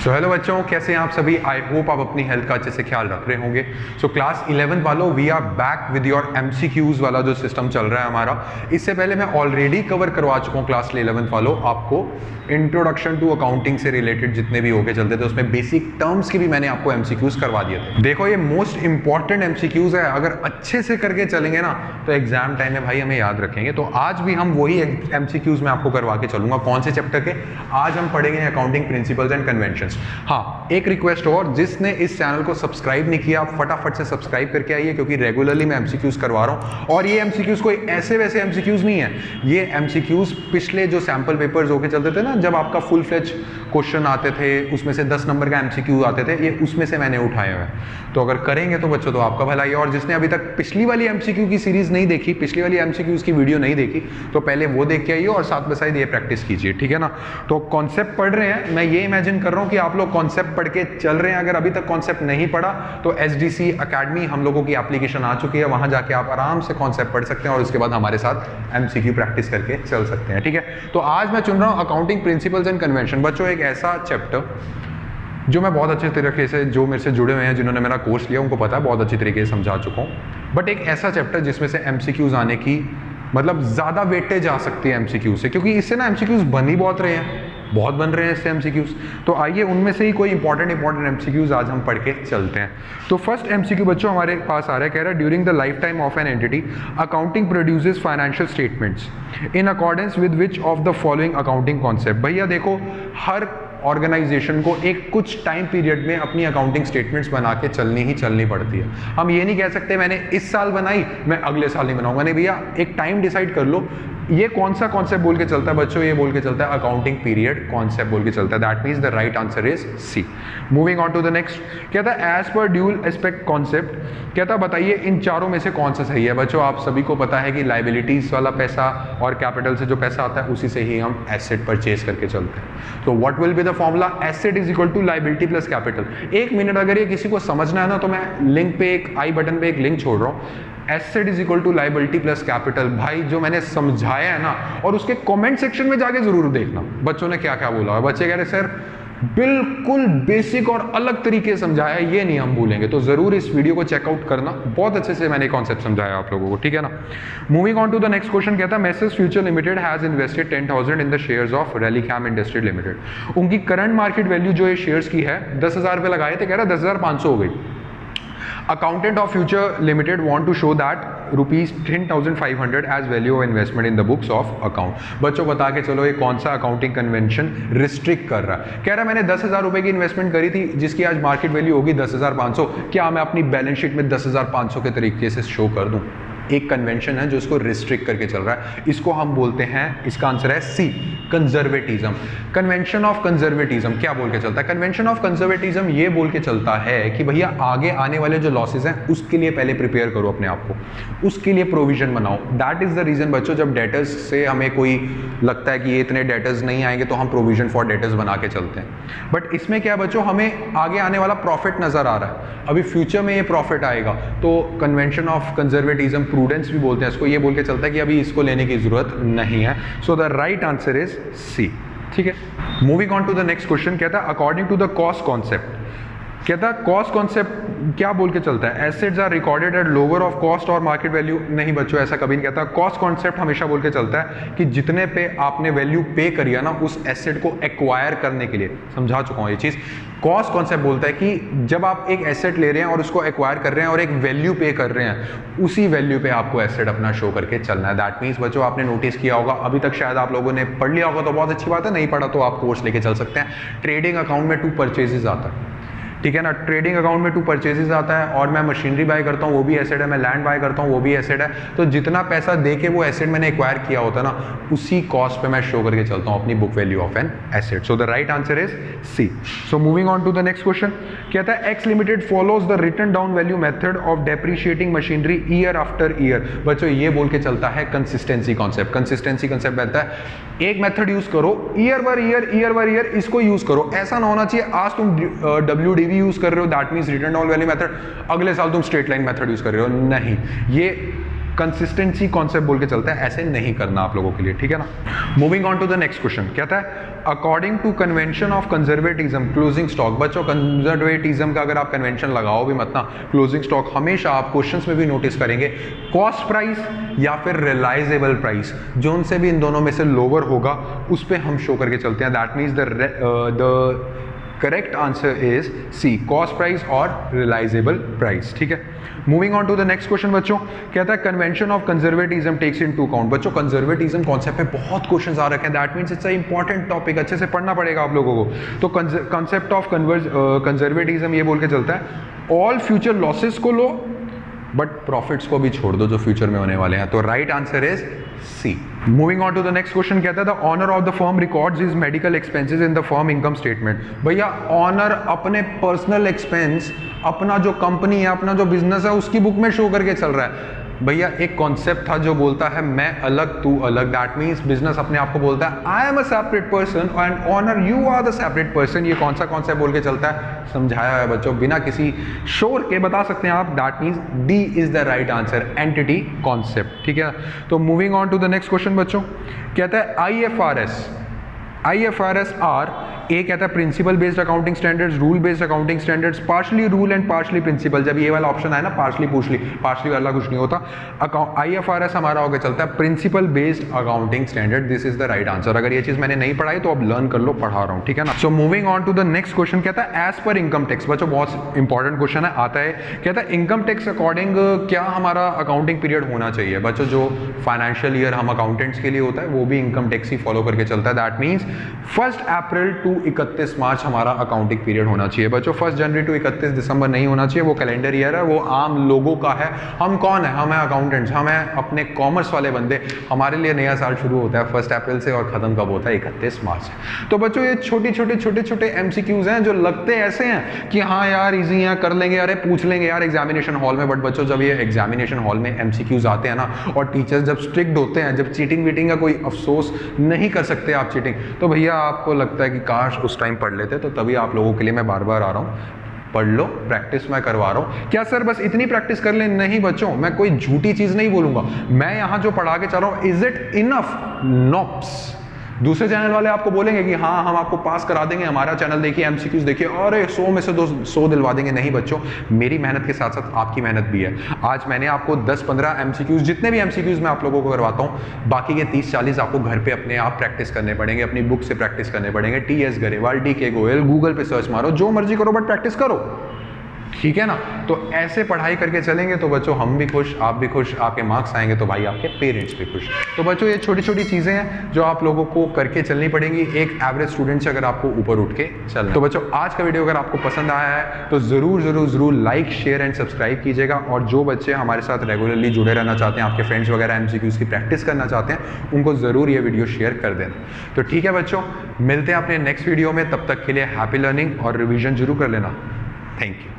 So hello बच्चों, कैसे हैं आप सभी। आई होप आप अपनी हेल्थ का अच्छे से ख्याल रख रहे होंगे। सो क्लास 11 वालों, we are back with your MCQs वाला जो सिस्टम चल रहा है हमारा। इससे पहले मैं ऑलरेडी कवर करवा चुका हूँ क्लास 11 वालों, आपको इंट्रोडक्शन टू अकाउंटिंग से रिलेटेड जितने भी होके चलते थे उसमें बेसिक टर्म्स की भी मैंने आपको एमसीक्यूज करवा दिए थे। देखो ये मोस्ट इंपॉर्टेंट एमसीक्यूज है, अगर अच्छे से करके चलेंगे ना तो एग्जाम टाइम में भाई हमें याद रखेंगे। तो आज भी हम वही एमसीक्यूज में आपको करवा के चलूंगा। कौन से चैप्टर के? आज हम पढ़ेंगे अकाउंटिंग प्रिंसिपल्स एंड कन्वेंशंस। हाँ, एक रिक्वेस्ट और, जिसने इस चैनल को सब्सक्राइब नहीं किया आप फटाफट से सब्सक्राइब करके आइए, क्योंकि रेगुलरली मैं एमसीक्यूज करवा रहा हूँ। और ये एमसीक्यूज कोई ऐसे वैसे एमसीक्यूज नहीं है, ये एमसीक्यूज पिछले जो सैंपल पेपर्स होके चलते थे ना, जब आपका फुल फ्लेज क्वेश्चन आते थे उसमें से 10 नंबर का एमसीक्यू आते थे, ये उसमें से मैंने उठाए हुए हैं। तो अगर करेंगे तो बच्चों तो आपका भला ही। और जिसने अभी तक पिछली वाली एमसीक्यू की सीरीज नहीं देखी, पिछली वाली एमसीक्यूज की वीडियो नहीं देखी, तो पहले वो देख के आइए और साथ में साथ ये प्रैक्टिस कीजिए, ठीक है ना। तो कॉन्सेप्ट पढ़ रहे हैं, मैं ये इमेजिन कर रहा हूँ कि आप लोग कॉन्सेप्ट पढ़ के चल रहे हैं। अगर अभी तक कॉन्सेप्ट नहीं पढ़ा तो एसडीसी एकेडमी हम लोगों की एप्लीकेशन आ चुकी है, वहां जाके आप आराम से कॉन्सेप्ट पढ़ सकते हैं और उसके बाद हमारे साथ एमसीक्यू प्रैक्टिस करके चल सकते हैं, ठीक है। तो आज मैं चुन रहा हूं अकाउंटिंग प्रिंसिपल्स एंड कन्वेंशन। बच्चों एक ऐसा चैप्टर जो मैं बहुत अच्छे तरीके से, जो मेरे से जुड़े हुए हैं, जिन्होंने मेरा कोर्स लिया, उनको पता है, बहुत अच्छी तरीके से समझा चुका हूं। बट एक ऐसा चैप्टर जिसमें से एमसीक्यूज आने की मतलब ज्यादा वेटेज आ सकती है एमसीक्यू से, क्योंकि इससे ना एमसीक्यूज बन ही बहुत रहे हैं, बहुत बन रहे हैं इससे एमसीक्यूज। तो आइए उनमें से ही कोई इंपॉर्टेंट एमसीक्यूज आज हम पढ़ के चलते हैं। तो फर्स्ट एमसीक्यू बच्चों हमारे पास आ रहा है, कह रहा है during the life time of an entity accounting produces financial statements in accordance with which of the following accounting concept. भैया देखो, हर ऑर्गेनाइजेशन को एक कुछ टाइम पीरियड में अपनी अकाउंटिंग स्टेटमेंट्स बना के चलनी पड़ती है। हम ये नहीं कह सकते मैंने इस साल बनाई मैं अगले साल नहीं बनाऊंगा, नहीं भैया, एक टाइम डिसाइड कर लो। ये कौन सा कॉन्सेप्ट बोल के चलता है बच्चों? ये बोल के चलता है अकाउंटिंग पीरियड कॉन्सेप्ट बोल के चलता है। That means the right answer is C. Moving on to the next, कहता है as per dual aspect concept, कहता है बताइए इन चारों में से कौन सा सही है। बच्चों आप सभी को पता है कि लाइबिलिटीज वाला पैसा और कैपिटल से जो पैसा आता है उसी से ही हम एसेट परचेज करके चलते हैं। तो what will be the formula? Asset is equal to liability plus capital. एक मिनट, अगर ये किसी को समझना है ना तो मैं लिंक पे, एक आई बटन पे एक लिंक छोड़ रहा हूँ, asset is equal to liability plus capital. भाई जो मैंने समझाया है ना, और उसके कमेंट सेक्शन में जाके जरूर देखना बच्चों ने क्या क्या बोला है। बच्चे कह रहे सर बिल्कुल बेसिक और अलग तरीके से समझाया है, ये नहीं हम भूलेंगे। तो जरूर इस वीडियो को चेकआउट करना, बहुत अच्छे से मैंने कॉन्सेप्ट समझाया आप लोगों को, ठीक है ना। Moving on to the next question, कहता है Messrs future limited has invested 10,000 in the shares of Rallicam industries limited. उनकी करंट मार्केट वैल्यू जो ये शेयर्स की है 10,000 रुपये लगाए थे, कह रहा है 10,500 हो गई। Accountant of Future Limited want to show that rupees 10,500 as value of investment in the books of account। बच्चों बता के चलो ये कौन सा अकाउंटिंग कन्वेंशन रिस्ट्रिक्ट कर रहा है? कह रहा है मैंने 10,000 रुपए की इन्वेस्टमेंट करी थी जिसकी आज मार्केट वैल्यू होगी 10,500, क्या मैं अपनी बैलेंस शीट में 10,500 के तरीके से शो कर दूं? एक कन्वेंशन है जो इसको रिस्ट्रिक्ट करके चल रहा है, इसको हम बोलते हैं, इसका आंसर है सी, कंजर्वेटिज्म। कन्वेंशन ऑफ कंजर्वेटिज्म क्या बोल के चलता है? कन्वेंशन ऑफ कंजर्वेटिज्म ये बोल के चलता है कि भैया आगे आने वाले जो लॉसेस हैं उसके लिए पहले प्रिपेयर करो अपने आप को, उसके लिए प्रोविजन बनाओ। दैट इज द रीजन बच्चों, जब डेटर्स से हमें कोई लगता है कि ये इतने डेटर्स नहीं आएंगे तो हम प्रोविजन फॉर डेटर्स बना के चलते हैं। बट इसमें क्या बच्चों, हमें आगे आने वाला प्रॉफिट नजर आ रहा है, अभी फ्यूचर में ये प्रॉफिट आएगा, तो कन्वेंशन ऑफ कंजर्वेटिज्म, प्रूडेंस भी बोलते हैं इसको, ये बोल के चलता है कि अभी इसको लेने की जरूरत नहीं है। So the right answer is C, ठीक है। Moving on to the next question, कहता है according to the cost concept, कहता है कॉस्ट कॉन्सेप्ट क्या बोल के चलता है? Assets are recorded at lower of cost और मार्केट वैल्यू। नहीं बच्चों, ऐसा कभी नहीं कहता। कॉस्ट कॉन्सेप्ट हमेशा बोल के चलता है कि जितने पे आपने वैल्यू पे करी है ना उस एसेट को एक्वायर करने के लिए, समझा चुका हूं ये चीज। कॉस्ट कॉन्सेप्ट बोलता है कि जब आप एक एसेट ले रहे हैं और उसको एक्वायर कर रहे हैं और एक वैल्यू पे कर रहे हैं, उसी वैल्यू पे आपको एसेट अपना शो करके चलना है। दैट मीन्स बच्चों आपने नोटिस किया होगा, अभी तक शायद आप लोगों ने पढ़ लिया होगा तो बहुत अच्छी बात है, नहीं पढ़ा तो आप कोर्स लेके चल सकते हैं। ट्रेडिंग अकाउंट में 2 परचेजेस आता है, ठीक है ना। ट्रेडिंग अकाउंट में 2 परचेजेस आता है, और मैं मशीनरी बाय करता हूँ वो भी एसेट है, मैं लैंड बाय करता हूँ वो भी एसेट है। तो जितना पैसा दे के वो एसेट मैंने एक्वायर किया होता है ना, उसी कॉस्ट पे मैं शो करके चलता हूँ अपनी book value of an asset. So the right answer is C. So moving on to the next question, कहता है X limited follows the written down value method of depreciating machinery year after year. बच्चों ये बोल के चलता है consistency concept. Consistency concept कहता है एक मेथड यूज करो, ईयर बार ईयर इसको यूज करो। ऐसा ना होना चाहिए आज तुम WDV यूज कर रहे हो, that means return down value method, अगले साल तुम स्ट्रेट लाइन मेथड यूज कर रहे हो। नहीं, ये कंसिस्टेंसी कॉन्सेप्ट बोल के चलता है, ऐसे नहीं करना आप लोगों के लिए, ठीक है ना। Moving on to the next question, कहता है according to convention of conservatism closing stock. बच्चों कंजर्वेटिज्म का अगर आप कन्वेंशन लगाओ भी मत ना, क्लोजिंग स्टॉक हमेशा आप क्वेश्चंस में भी नोटिस करेंगे कॉस्ट प्राइस या फिर रिलाइजेबल प्राइस, जो उनसे भी इन दोनों में से लोअर होगा उस पर हम शो करके चलते हैं। That means the correct answer is C, cost price और रिलाइजेबल प्राइस, ठीक है। Moving on to the next question बच्चों, कहता है convention of conservatism takes into account. बच्चों कंजर्वेटिज्म कॉन्सेप्ट पे बहुत क्वेश्चंस आ रखे हैं, that means it's a important topic, अच्छे से पढ़ना पड़ेगा आप लोगों को। तो कॉन्सेप्ट ऑफ कंजर्वेटिज्म ये बोल के चलता है ऑल फ्यूचर लॉसेस को लो बट प्रॉफिट्स को भी छोड़ दो जो फ्यूचर में होने वाले हैं। तो right answer is C. Moving on to the next question, कहता है the owner of the firm records his medical expenses in the firm income statement. भैया ऑनर अपने पर्सनल एक्सपेंस, अपना जो कंपनी है, अपना जो बिजनेस है उसकी बुक में शो करके चल रहा है। भैया एक कॉन्सेप्ट था जो बोलता है मैं अलग तू अलग, दैट मीन्स बिजनेस अपने आप को बोलता है I am a separate person and owner you are the separate person. ये कौन सा कॉन्सेप्ट बोल के चलता है, समझाया है बच्चों, बिना किसी शोर के बता सकते हैं आप। That means D is the right answer, entity concept, ठीक है। तो moving on to the next question बच्चों, कहता है IFRS आर, ए कहता है principle based accounting standards, rule based accounting standards, partially rule and partially principle. जब ये वाला ऑप्शन आया ना पार्शली पार्शली वाला कुछ नहीं होता। IFRS हमारा होकर चलता है principle based accounting standard, this is the right answer. अगर ये चीज मैंने नहीं पढ़ाई तो अब लर्न कर लो, पढ़ा रहा हूँ, ठीक है ना। So moving on to the next question, कहता है एज पर इनकम टैक्स। बच्चों बहुत इंपॉर्टेंट क्वेश्चन है, आता है, कहता है इनकम टैक्स अकॉर्डिंग क्या हमारा अकाउंटिंग पीरियड होना चाहिए। बच्चों जो फाइनेंशियल ईयर हम अकाउंटेंट्स के लिए होता है वो भी इनकम टैक्स ही फॉलो करके चलता है। दैट मीन्स 1 अप्रैल टू 31 मार्च हमारा अकाउंटिंग पीरियड होना चाहिए। बच्चों 1 जनवरी टू 31 दिसंबर नहीं होना चाहिए, वो कैलेंडर ईयर है, वो आम लोगों का है। हम कौन है, हम हैं अकाउंटेंट्स, हम हैं अपने कॉमर्स वाले बंदे। हमारे लिए नया साल शुरू होता है 1 अप्रैल से और खत्म कब होता है, 31 मार्च से। तो बच्चों ये छोटे छोटे MCQs हैं जो लगते ऐसे हैं कि हाँ यार इजी हैं, कर लेंगे, अरे पूछ लेंगे यार एग्जामिनेशन हॉल में। बट बच्चों जब ये एग्जामिनेशन हॉल में MCQs आते हैं ना और टीचर्स जब स्ट्रिक्ट होते हैं, जब चीटिंग वीटिंग का कोई अफसोस नहीं कर सकते आप चीटिंग, तो भैया आपको लगता है कि काश उस टाइम पढ़ लेते। तो तभी आप लोगों के लिए मैं बार बार आ रहा हूँ, पढ़ लो, प्रैक्टिस मैं करवा रहा हूँ। क्या सर बस इतनी प्रैक्टिस कर ले? नहीं बच्चों, मैं कोई झूठी चीज नहीं बोलूंगा। मैं यहाँ जो पढ़ा के चल रहा हूँ, इज इट इनफ? नॉप्स। दूसरे चैनल वाले आपको बोलेंगे कि हाँ हम आपको पास करा देंगे, हमारा चैनल देखिए, MCQs देखिए, अरे 100 में से 200 दिलवा देंगे। नहीं बच्चों, मेरी मेहनत के साथ साथ आपकी मेहनत भी है। आज मैंने आपको 10-15 MCQs, जितने भी MCQs मैं आप लोगों को करवाता हूँ, बाकी के 30-40 आपको घर पे अपने आप प्रैक्टिस करने पड़ेंगे, अपनी बुक से प्रैक्टिस करने पड़ेंगे। TS Grewal, DK Goyal, Google पे सर्च मारो, जो मर्जी करो बट प्रैक्टिस करो, ठीक है ना। तो ऐसे पढ़ाई करके चलेंगे तो बच्चों हम भी खुश, आप भी खुश, आपके मार्क्स आएंगे तो भाई आपके पेरेंट्स भी खुश। तो बच्चों ये छोटी छोटी चीज़ें हैं जो आप लोगों को करके चलनी पड़ेंगी एक एवरेज स्टूडेंट से, अगर आपको ऊपर उठ के चलना। तो बच्चों आज का वीडियो अगर आपको पसंद आया है तो ज़रूर लाइक, शेयर एंड सब्सक्राइब कीजिएगा। और जो बच्चे हमारे साथ रेगुलरली जुड़े रहना चाहते हैं, आपके फ्रेंड्स वगैरह MCQs की प्रैक्टिस करना चाहते हैं, उनको ज़रूर ये वीडियो शेयर कर देना। तो ठीक है बच्चों, मिलते हैं अपने नेक्स्ट वीडियो में, तब तक के लिए हैप्पी लर्निंग और रिविजन जरूर कर लेना। Thank you.